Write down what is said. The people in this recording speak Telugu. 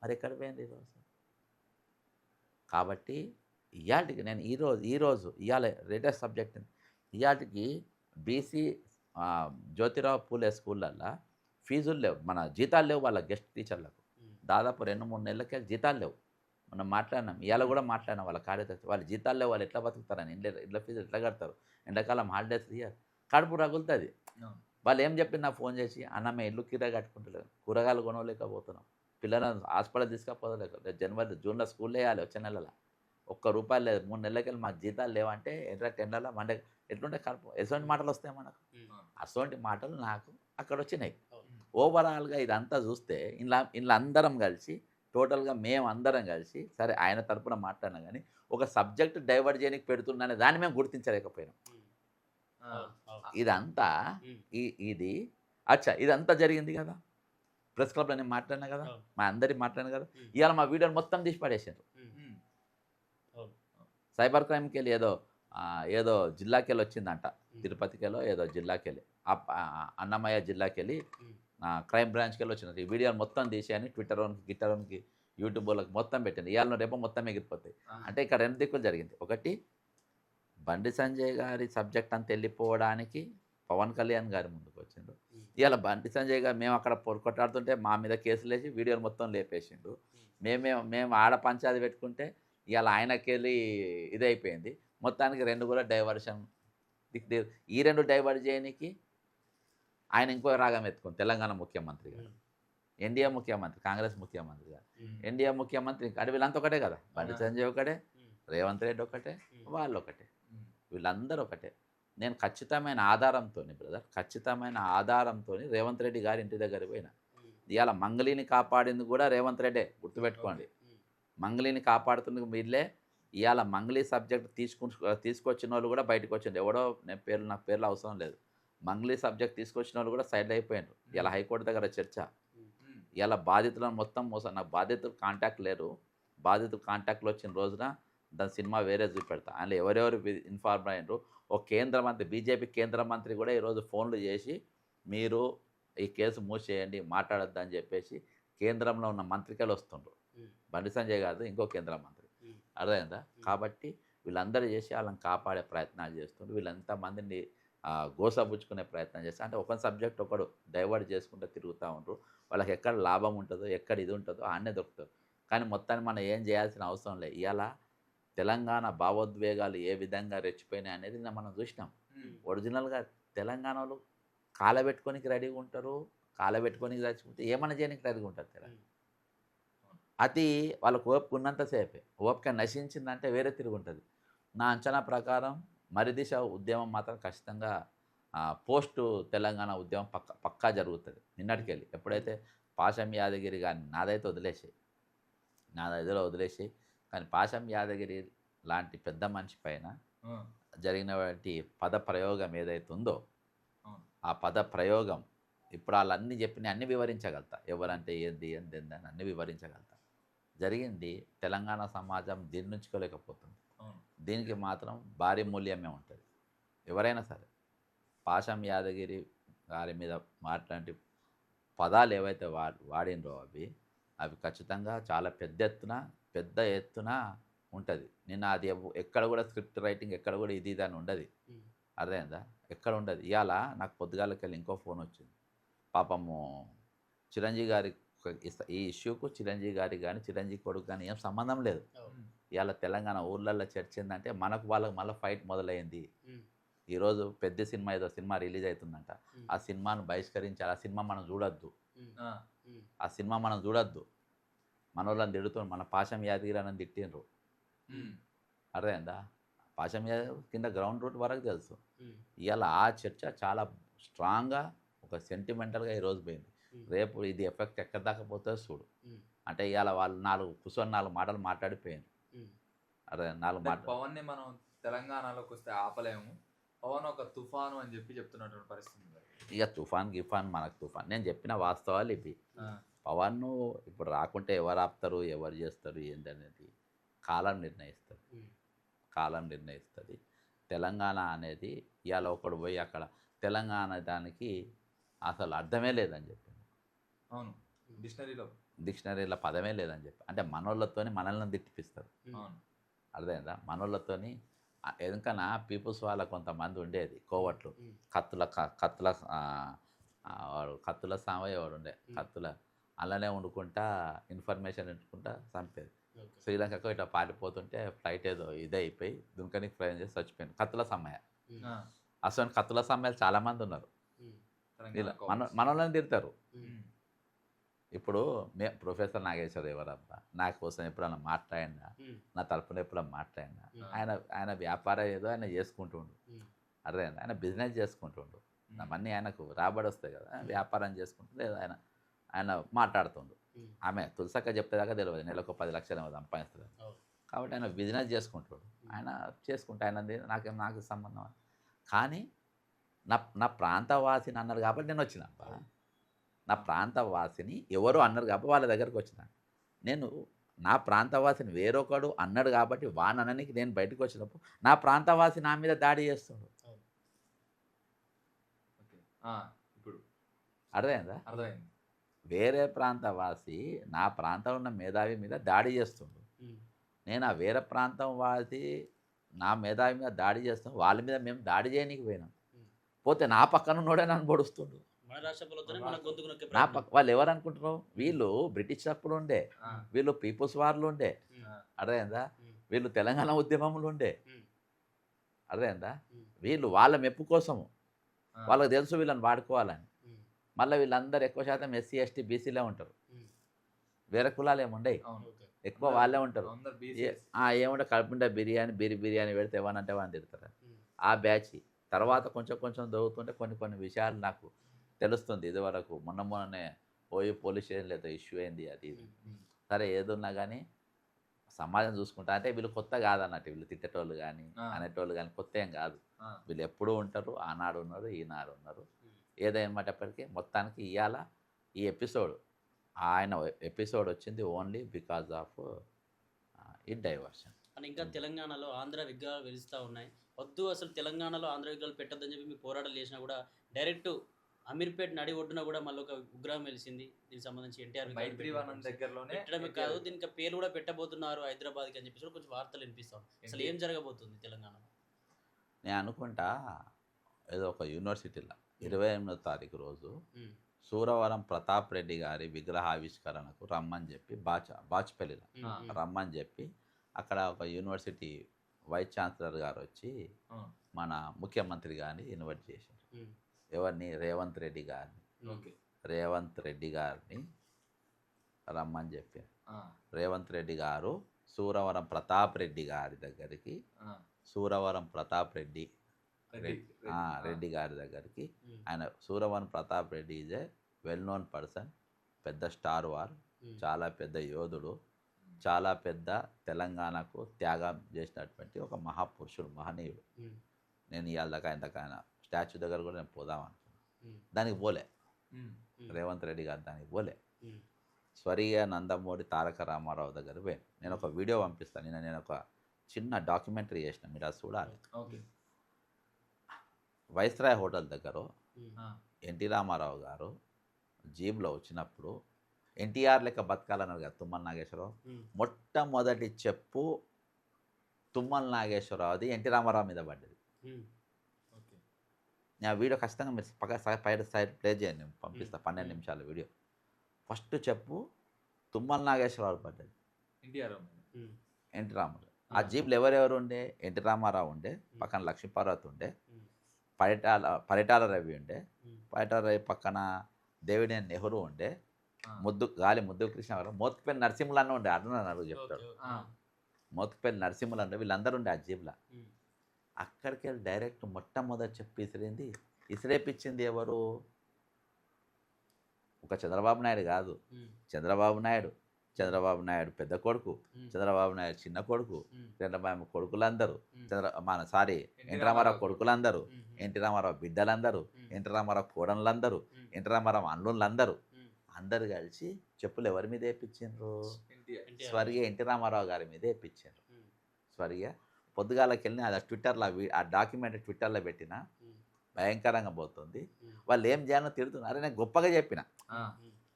మరి ఎక్కడ పోయింది ఈరోజు? కాబట్టి ఇయాల్టికి నేను ఈరోజు ఇయాల latest subject ఇయాల్టికి BC Jyotirao Phule స్కూళ్ళల్లో ఫీజులు లేవు. మన జీతాలు లేవు వాళ్ళ గెస్ట్ టీచర్లకు. దాదాపు 2, 3 నెలలకే జీతాలు లేవు. మనం మాట్లాడినాం. ఇయాల గూడా మాట్లాడినాం వాళ్ళ కార్యదర్శి. వాళ్ళ జీతాలు లేవు. వాళ్ళు ఎట్లా బతుకుతారని ఇండ్ల ఫీజులు ఎట్లా కడతారు? ఎండాకాలం హాలిడేస్ ఇయ్యరు. కడుపు రగులుతది. అవును. వాళ్ళేం చెప్పిర్రు నాకు ఫోన్ చేసి, "అన్న మేము ఇల్లు కిరాయి కట్టుకుంటలేము. కూరగాయలు కొనలేకపోతున్నాం. పిల్లలను హాస్పిటల్ తీసుకపోలేక జనవరి, జూన్‌లో స్కూల్‌లో వచ్చే నెలల. ఒక్క రూపాయి లేదు. 3 నెలలకెళ్ళి మాకు జీతాలు లేవంటే ఎర్ర టెండర్‌ల మండే ఎట్లుంటే కడుపు ఎటువంటి మాటలొస్తాయి మనకు? అసోంటి మాటలు నాకు అక్కడొచ్చినాయి. ఓవరాల్‌గా ఇదంతా చూస్తే ఇండ్ల అందరం కలిసి టోటల్‌గా మేమందరం కలిసి సరే ఆయన తరపున మాట్లాడినా గానీ, ఒక సబ్జెక్ట్ డైవర్ట్ చేయనీకి పెడుతుండనే దాన్ని మేము గుర్తించలేకపోయినాం. ఆ! ఇదంతా ఇది ఇదంతా జరిగింది గదా! ప్రెస్ క్లబ్‌లో నేను మాట్లాడినా గదా! మా అందరికి మాట్లాడాను గదా! ఇయాల మా వీడియోలు మొత్తం తీసి పడేసిండ్రు. హ్మ్. సైబర్ క్రైమ్‌కెళ్ళి ఏదో జిల్లాకెళ్ళొచ్చిందంట. తిరుపతికెలో ఏదో జిల్లాకెళ్ళి. అన్నమయ్య జిల్లాకెళ్ళి క్రైమ్ బ్రాంచ్‌కెళ్ళొచ్చిందంట. ఈ వీడియోలు మొత్తం తీసేయని ట్విట్టరోనికి, గిట్టరోనికి, యూట్యూబోళ్ళకి మొత్తం పెట్టింది. ఇయాలనో రేపో మొత్తం ఎగిరిపోతాయి. అంటే ఇక్కడ 2 దిక్కులు జరిగింది. ఒకటి బండి సంజయ్ గారి సబ్జెక్ట్ అంతా ఎళ్ళిపోవడానికి పవన్ కళ్యాణ్ గారు ముందుకొచ్చిండు. ఇయాల బండి సంజయ్ గారు మేము అక్కడ కొట్లాడుతుంటే మా మీద కేసులేసి వీడియోలు మొత్తం లేపేసిండు. మేము ఆడ పంచాయతీ పెట్టుకుంటే ఇయాల ఆయనకెళ్ళి ఇదైపోయింది. మొత్తానికి 2 కూడా డైవర్షన్. ఈ 2 డైవర్ట్ చేయనీకి ఆయన ఇంకో రాగం ఎత్తుకుండు తెలంగాణ ముఖ్యమంత్రి గారు. ఎన్‌డీఏ ముఖ్యమంత్రి, కాంగ్రెస్ ముఖ్యమంత్రి గారు. ఎన్‌డీఏ ముఖ్యమంత్రి అంటే వీళ్ళంతా ఒకటే కదా! బండి సంజయ్ ఒకటే, రేవంత్ రెడ్డి ఒకటే, వాళ్ళొకటే. వీళ్ళందరూ ఒకటే. నేను ఖచ్చితమైన ఆధారంతోని బ్రదర్, ఖచ్చితమైన ఆధారంతోని రేవంత్ రెడ్డి గారి ఇంటి దగ్గరికి పోయినా. ఇయాల మంగళిని కాపాడింది కూడా రేవంత్ రెడ్డే గుర్తుపెట్టుకోండి. మంగళిని కాపాడుతున్నది వీళ్ళే. ఇయాల మంగళి సబ్జెక్ట్ తీసుకొచ్చినోళ్ళు కూడా బయటకొచ్చిండ్రు. ఎవడో నాకు పేర్లు అవసరం లేదు. మంగళి సబ్జెక్ట్ తీసుకొచ్చినోళ్ళు కూడా సైడ్ అయిపోయిండ్రు. ఇయాల హైకోర్టు దగ్గర చర్చ. ఇయాల బాధితులను మొత్తం నాకు బాధితులు కాంటాక్ట్ లేరు. బాధితులు కాంటాక్ట్‌లో వచ్చిన రోజున దాని సినిమా వేరే చూపెడతా. అందులో ఎవరెవరు ఇన్ఫార్మ్ అయ్యిండ్రు. ఒక కేంద్ర మంత్రి, బీజేపీ కేంద్ర మంత్రి కూడా ఈరోజు ఫోన్‌లు చేసి, మీరు ఈ కేసు మూసేయండి, మాట్లాడొద్దని చెప్పేసి కేంద్రంలో ఉన్న మంత్రికెళ్ళొస్తుండ్రు. బండి సంజయ్ కాదు, ఇంకో కేంద్ర మంత్రి. అర్థమైందా? కాబట్టి వీళ్ళందరూ చేసి ఆళ్ళని కాపాడే ప్రయత్నాలు చేస్తుండ్రు. వీళ్ళంతమందిని గోసపుచ్చుకునే ప్రయత్నం చేస్తారు. అంటే ఒక సబ్జెక్ట్ ఒకడు డైవర్ట్ చేసుకుంటూ తిరుగుతా ఉండ్రు. వాళ్ళకి ఎక్కడ లాభం ఉంటదో, ఎక్కడ ఇది ఉంటదో ఆడనే దొరుకుతారు. కానీ మొత్తాన్ని మనం ఏం చేయాల్సిన అవసరం లేదు. ఇయాల తెలంగాణ భావోద్వేగాలు ఏ విధంగా రెచ్చిపోయినాయి అనేది నిన్న మనం చూసినాం. ఒరిజినల్‌గా తెలంగాణోళ్ళు కాలబెట్టుకోనికి రెడీగా ఉంటారు. కాలబెట్టుకోనికి చచ్చిపోతే ఏమన్నా చేయనీకి రెడీగా ఉంటారు తెలంగాణ. అది వాళ్ళకి ఓపిక ఉన్నంత సేపే. ఓపిక నశించిందంటే వేరే తిరుగుంటది. నా అంచనా ప్రకారం మరిదిశ ఉద్యమం మాత్రం ఖచ్చితంగా పోస్టు తెలంగాణ ఉద్యమం పక్కా జరుగుతది. నిన్నటికెళ్ళి. ఎప్పుడైతే పాషం యాదగిరి గారిని నాదైతే వదిలేసేయి. నా దగ్గర వదిలేసేయి. కానీ పాషం యాదగిరి లాంటి పెద్ద మనిషి పైన జరిగినటువంటి పద ప్రయోగం ఏదైతే ఉందో, ఆ పద ప్రయోగం ఇప్పుడు ఆళ్ళన్నీ చెప్పినయి అన్నీ వివరించగలుగుతా. ఎవరంటే ఏంది, ఏందేందని అన్నీ వివరించగలుగుతా. జరిగింది తెలంగాణ సమాజం జీర్ణించుకోలేకపోతుంది. దీనికి మాత్రం భారీ మూల్యమే ఉంటది. ఎవరైనా సరే. పాషం యాదగిరి గారి మీద మాట్లాంటి పదాలు ఏవైతే వాడిండ్రో అవి ఖచ్చితంగా చాలా పెద్ద ఎత్తున ఉంటది. నిన్న అది ఎక్కడ కూడా స్క్రిప్ట్ రైటింగ్ ఎక్కడ కూడా ఇది అని ఉండది. అర్థమైందా? ఎక్కడ ఉండదు. ఇయాల నాకు పొద్దుగాలకెళ్ళి ఇంకో ఫోనొచ్చింది. పాపము చిరంజీవి గారి ఈ ఇష్యూకు చిరంజీవి గారికి గాని, చిరంజీవి కొడుకు గాని ఏం సంబంధం లేదు. ఇయాల తెలంగాణ ఊర్లల్లో చర్చ ఏందంటే మనకు వాళ్ళకి మళ్ళా ఫైట్ మొదలైంది. ఈరోజు పెద్ద సినిమా ఏదో సినిమా రిలీజ్ అయితుందంట. ఆ సినిమాను బహిష్కరించాలి. ఆ సినిమా మనం చూడొద్దు. ఆ సినిమా మనం చూడొద్దు. మనోళ్ళని తిడుతుండ్రు. మన పాషం యాదగిరి అని తిట్టిండ్రు. అర్థమైందా? పాషం యాదగిరి కింద గ్రౌండ్ రూట్ వరకు తెలుసు. ఇయాల ఆ చర్చ చాలా స్ట్రాంగ్‌గా ఒక సెంటిమెంటల్‌గా ఈరోజు పోయింది. రేపు ఇది ఎఫెక్ట్ ఎక్కడి దాకా పోతదో చూడు. అంటే ఇయాల వాళ్ళు 4 మాటలు మాట్లాడిపోయిండ్రు. అర్థమైందా? 4 అంటే మాటలు. పవన్‌ని మనం తెలంగాణలోకొస్తే ఆపలేము. పవన్ ఒక తుఫాను అని చెప్తున్నటువంటి పరిస్థితి ఉంది. ఇక తుఫాన్, గిఫాన్ మనకు తుఫాన్. నేను చెప్పిన వాస్తవాలు ఇవి. పవన్‌ను ఇప్పుడు రాకుంటే ఎవరు ఆపుతారు? ఎవరు చేస్తారు? ఏందనేది కాలం నిర్ణయిస్తది. కాలం నిర్ణయిస్తది. తెలంగాణ అనేది ఇయాల ఒకడు పోయి అక్కడ తెలంగాణ దానికి అసలు అర్థమే లేదని చెప్పిండు. అవును. డిక్షనరీలో డిక్షనరీలో పదమే లేదని చెప్పి అంటే మనోళ్ళతోని మనల్ని తిట్టిపిస్తారు. అవును. అర్థమైందా? మనోళ్ళతోని ఎందుకన్నా పీపుల్స్ వాళ్ళ కొంతమంది ఉండేది కోవట్లు. ఉమ్. కత్తుల వాడు కత్తుల సామయ్య వాడు ఉండే కత్తుల అలానే వండుకుంటా ఇన్ఫర్మేషన్ ఎంచుకుంటా చంపేది. ఓకే. శ్రీలంకకు ఇట్లా పారిపోతుంటే ఫ్లైట్ ఏదో ఇదే అయిపోయి దుంకనికి ప్రయాణం చేసి చచ్చిపోయింది కత్తుల సమయ. ఉమ్. ఆ, అసలు కత్తుల సమయాలు చాలామంది ఉన్నారు. ఉమ్. ఇలా తెలంగాణ మనోళ్ళని తిడతారు. ఉమ్. ఇప్పుడు ప్రొఫెసర్ నాగేశ్వర ఎవరబ్బా నా కోసం ఎప్పుడన్నా మాట్లాడినా ఉమ్. నా తరపున ఎప్పుడన్నా మాట్లాడినా ఉమ్. ఆయన వ్యాపారం ఏదో ఆయన చేసుకుంటుండు. ఉమ్. అర్థమైందా? ఆయన బిజినెస్ చేసుకుంటుండు. అవన్నీ ఆయనకు రాబడి వస్తాయి కదా, వ్యాపారం చేసుకుంటూ లేదా ఆయన మాట్లాడుతుండు. ఉమ్. ఆమె తులసక్క చెప్పేదాకా తెలియదు నెలకు 10 లక్షలు ఏమో సంపాదిస్తుంది. అవును. కాబట్టి ఆయన బిజినెస్ చేసుకుంటాడు. ఆయన చేసుకుంటే నాకు సంబంధం అని. కానీ నా ప్రాంతవాసిని అన్నారు కాబట్టి నేను వచ్చిన. నా ప్రాంతవాసిని ఎవరో అన్నారు కాబట్టి వాళ్ళ దగ్గరకు వచ్చిన. నేను నా ప్రాంతవాసిని వేరొకడు అన్నాడు కాబట్టి వానననికి నేను బయటకు వచ్చినప్పుడు నా ప్రాంతవాసి నా మీద దాడి చేస్తాడు. ఓకే. ఇప్పుడు అర్థమైందా? అర్థమైంది. వేరే ప్రాంతవాసి నా ప్రాంతంలో ఉన్న మేధావి మీద దాడి చేస్తుండు. ఉమ్. నేను ఆ వేరే ప్రాంతం వాసి నా మేధావి మీద దాడి చేస్తాం, వాళ్ళ మీద మేము దాడి చేయనీకి పోయినాం. పోతే నా పక్కన ఉన్నోడే నన్ను పొడుస్తుండు. మన రాష్ట్ర ప్రభుత్వమే మన గొంతుకు నొక్కే నా ప్రయత్నం. వాళ్ళు ఎవరు అనుకుంటున్నావు? వీళ్ళు బ్రిటిష్ అప్పుడు ఉండే, ఆ, వీళ్ళు పీపుల్స్ వార్లు ఉండే. ఉమ్. అర్థమైందా? ఉమ్. వీళ్ళు తెలంగాణ ఉద్యమంలో ఉండే. ఉమ్. అర్థమైందా? ఉమ్. వీళ్ళు వాళ్ళ మెప్పు కోసము ఆ, వాళ్ళకి తెలుసు వీళ్ళని వాడుకోవాలని. ఉమ్. మళ్ళీ వీళ్ళందరూ ఎక్కువ శాతం ఎస్సీ ఎస్టీ బీసీలే ఉంటారు. ఉమ్. వేరే కులాలు ఏముండయి, అవును. ఓకే. ఎక్కువ వాళ్ళే ఉంటారు. అందరు BCS. ఏముంటే కడుపుంటే బిర్యానీ పెడితే ఏమనంటే వాళ్ళని తిడతారు. ఉమ్. ఆ బ్యాచ్ తర్వాత కొంచెం దొరుకుతుంటే కొన్ని విషయాలు నాకు తెలుస్తుంది. ఇదివరకు మొన్ననే పోయి పోలీస్ స్టేషన్ లేదా ఇష్యూ అయింది అది ఇది. ఉమ్. ఉమ్. సరే ఏదున్నా కానీ సమాజం చూసుకుంటా అంటే వీళ్ళు కొత్త కాదన్నట్టు, వీళ్ళు తిట్టేటోళ్ళు కానీ అనేటోళ్ళు కానీ కొత్త ఏం కాదు. ఆ, వీళ్ళు ఎప్పుడూ ఉంటారు, ఆనాడు ఉన్నారు, ఈనాడు ఉన్నారు. ఉమ్. ఏదేమటప్పటికీ మొత్తానికి ఇవాళ ఈ ఎపిసోడ్ ఆయన ఎపిసోడ్ వచ్చింది ఓన్లీ బికాజ్ ఆఫ్ ఈ డైవర్షన్. అని ఇంకా తెలంగాణలో ఆంధ్ర విగ్రహాలు వెలుస్తూ ఉన్నాయి. వద్దు అసలు తెలంగాణలో ఆంధ్ర విగ్రహాలు పెట్టొద్దని చెప్పి మీ పోరాటాలు చేసినా కూడా డైరెక్ట్ అమీర్పేట్ నడి ఒడ్డున కూడా మళ్ళీ ఒక విగ్రహం వెలిసింది. దీనికి సంబంధించి ఎన్టీఆర్ మైత్రివనం దగ్గరలోనే పెట్టడమే కాదు, దీనికి పేరు కూడా పెట్టబోతున్నారు హైదరాబాద్కి అని చెప్పేసి కూడా కొంచెం వార్తలు వినిపిస్తాం. అసలు ఏం జరగబోతుంది తెలంగాణలో? నేను అనుకుంటా ఏదో ఒక యూనివర్సిటీలో 28వ తారీఖు రోజు ఉమ్. సూరవరం ప్రతాప్ రెడ్డి గారి విగ్రహావిష్కరణకు రమ్మని చెప్పి బాచ్పల్లిలో ఉమ్. ఉమ్. రమ్మని చెప్పి అక్కడ ఒక యూనివర్సిటీ వైస్ ఛాన్సలర్ గారు వచ్చి ఆ, మన ముఖ్యమంత్రి గారిని ఇన్వైట్ చేశారు. ఉమ్. ఎవరిని? రేవంత్ రెడ్డి గారిని. ఓకే. రేవంత్ రెడ్డి గారిని రమ్మని చెప్పారు. ఆ, రేవంత్ రెడ్డి గారు సూరవరం ప్రతాప్ రెడ్డి గారి దగ్గరికి, ఆ, సూరవరం ప్రతాప్ రెడ్డి రెడ్డి. రెడ్డి గారి దగ్గరికి. ఉమ్. ఆయన Suravaram Pratap Reddy is a well known person, పెద్ద స్టార్ వార్, ఉమ్. చాలా పెద్ద యోధుడు, చాలా పెద్ద తెలంగాణకు త్యాగం చేసినటువంటి ఒక మహాపురుషుడు, మహనీయుడు. ఉమ్. నేను ఇవాళ దాకా ఆయన స్టాచ్యూ దగ్గర కూడా నేను పోదాం అనుకున్నాను. ఉమ్. దానికి పోలే. ఉమ్, ఉమ్. రేవంత్ రెడ్డి గారు దానికి పోలే. ఉమ్. స్వర్గీయ నందమూరి తారక రామారావు దగ్గర పోయాను. నేను ఒక వీడియో పంపిస్తాను. నేను ఒక చిన్న డాక్యుమెంటరీ చేసిన, మీరు అది చూడాలి. ఓకే. వైస్రాయ్ హోటల్ దగ్గర ఉమ్. ఆ, ఎన్టీ రామారావు గారు జీబ్లో వచ్చినప్పుడు ఎన్టీఆర్ లెక్క బతకాలన్నారు కదా తుమ్మల నాగేశ్వరరావు. ఉమ్. మొట్టమొదటి చెప్పు తుమ్మల నాగేశ్వరరావుది ఎన్టీ రామారావు మీద పడ్డది. ఉమ్. ఓకే. నేను ఆ వీడియో ఖచ్చితంగా మీరు పైన సైడ్ ప్లే చేయండి, నేను పంపిస్తాను. 12 నిమిషాల వీడియో. ఫస్ట్ చెప్పు తుమ్మల నాగేశ్వరరావు పడ్డది, ఎన్టీఆర్. ఉమ్. ఎన్టీ రామారావు. ఆ జీప్లు ఎవరెవరు ఉండే? ఎన్టీ రామారావు ఉండే, పక్కన లక్ష్మీపార్వతి ఉండే, ఉమ్. పరిటాల రవి ఉండే, ఉమ్. పరిటాల రవి పక్కన దేవినేని నెహ్రూ ఉండే, గాలి ముద్దు కృష్ణ, మోత్కుపల్లి నరసింహులన్న ఉండే. అడుగు చెప్తాడు. ఓకే. ఓకే. మోత్కుపల్లి నరసింహులన్న వీళ్ళందరూ ఉండే ఆ జీప్లో. ఉమ్. అక్కడికి వెళ్ళి డైరెక్ట్ మొట్టమొదటి చెప్పి ఇసిరేపించింది ఎవరు? ఒక చంద్రబాబు నాయుడు కాదు, ఉమ్. చంద్రబాబు నాయుడు పెద్ద కొడుకు, ఉమ్. చంద్రబాబు నాయుడు చిన్న కొడుకు, ఉమ్. చంద్రబాబు కొడుకులందరూ, ఉమ్. ఎన్టీ రామారావు కొడుకులందరూ, ఉమ్. ఎన్టీ రామారావు బిడ్డలందరూ, ఉమ్. ఎన్టీ రామారావు కోడన్లందరూ, ఉమ్. ఎన్టీ రామారావు అల్లుళ్ళందరూ ఉమ్. అందరు కలిసి చెప్పులు ఎవరి మీద వేయించారు? ఎన్టీఆర్. ఎన్టీఆర్. స్వర్గీయ ఎన్టీ రామారావు గారి మీద వేయించారు. ఉమ్. స్వర్గీయ పొద్దుగాలకి వెళ్ళి అది ట్విట్టర్లో ఆ డాక్యుమెంట్ ట్విట్టర్లో పెట్టిన ఉమ్. భయంకరంగా పోతుంది. ఉమ్. వాళ్ళు ఏం చేయాలో తిడుతున్నారు. అరే నేను గొప్పగా చెప్పిన, ఆ, ఉమ్.